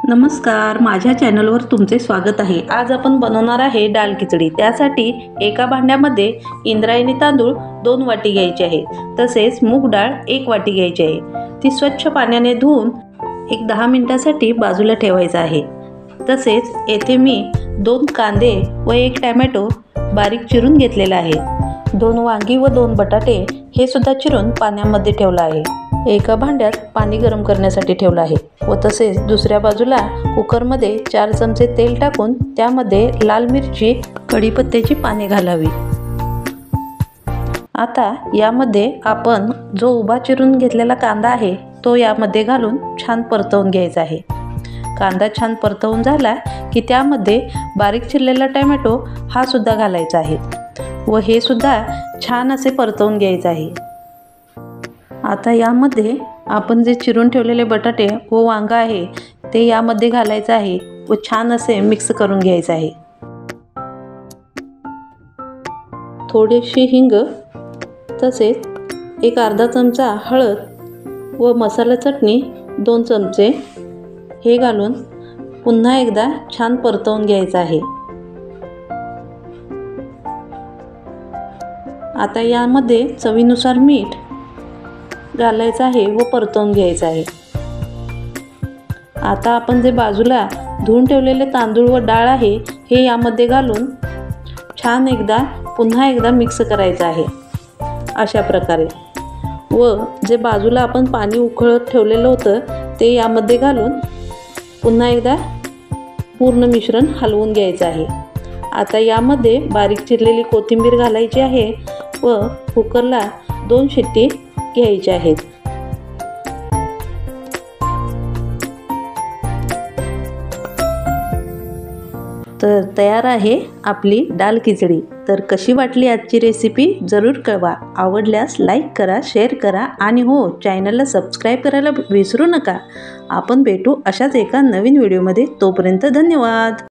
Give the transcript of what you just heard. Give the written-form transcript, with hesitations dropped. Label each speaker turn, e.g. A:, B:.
A: नमस्कार, माझ्या चॅनलवर तुमचे स्वागत आहे। आज आपण बनवणार आहे डाळ खिचडी। त्यासाठी एका भांड्यामध्ये इंद्रायणी तांदूळ 2 वाटी घ्यायचे आहे, तसेच मूग डाळ 1 वाटी घ्यायची आहे। ती स्वच्छ पाण्याने धुवून 10 मिनिटांसाठी बाजूला ठेवायचं आहे। तसेच येथे मी 2 कांदे व 1 टोमॅटो बारीक चिरून घेतलेला आहे। 2 वांगी व 2 बटाटे हे सुद्धा चिरून पाण्यामध्ये ठेवलं आहे। एका भांड्यात पाणी गरम करण्यासाठी ठेवलं आहे व तसेच दुसऱ्या बाजूला कुकरमध्ये 4 चमचे तेल टाकून त्यामध्ये लाल मिरची, कढीपत्त्याची पाने घालावी। आता यामध्ये आपण जो उभा चिरून घेतलेला कांदा आहे तो यामध्ये घालून छान परतवून घ्यायचा आहे। कांदा छान परतवून झाला की त्यामध्ये बारीक चिरलेला टोमॅटो हा सुद्धा घालायचा आहे व हे सुद्धा छान असे परतवून घ्यायचे आहे। आता यामध्ये आपण जे चिरून ठेवलेले बटाटे व वांगा आहे ते यामध्ये घालायचं आहे व छान असे मिक्स करून घ्यायचं आहे। थोडीशी हिंग, तसेच एक अर्धा चमचा हळद व मसाला चटणी 2 चमचे हे घालून पुन्हा एकदा छान परतवून घ्यायचं आहे। आता यामध्ये चवीनुसार मीठ घालायचं आहे व परतवून घ्यायचं आहे। आता आपण जे बाजूला धुवून ठेवलेले तांदूळ व डाळ आहे हे यामध्ये घालून छान पुन्हा एकदा मिक्स करायचं आहे अशा प्रकारे। व जे बाजूला आपण पाणी उकळत ठेवलेलं होतं ते यामध्ये घालून पुन्हा एकदा पूर्ण मिश्रण हलवून घ्यायचं आहे। आता यामध्ये बारीक चिरलेली कोथिंबीर घालायची आहे व कुकरला 2 शिट्टी घ्यायचे आहेत। तर तयार आहे आपली डाळ खिचडी। तर कशी वाटली आजची रेसिपी जरूर कळवा। आवडल्यास लाईक करा, शेअर करा आणि हो, चॅनलला सबस्क्राईब करायला विसरू नका। आपण भेटू अशाच एका नवीन व्हिडिओमध्ये। तोपर्यंत धन्यवाद।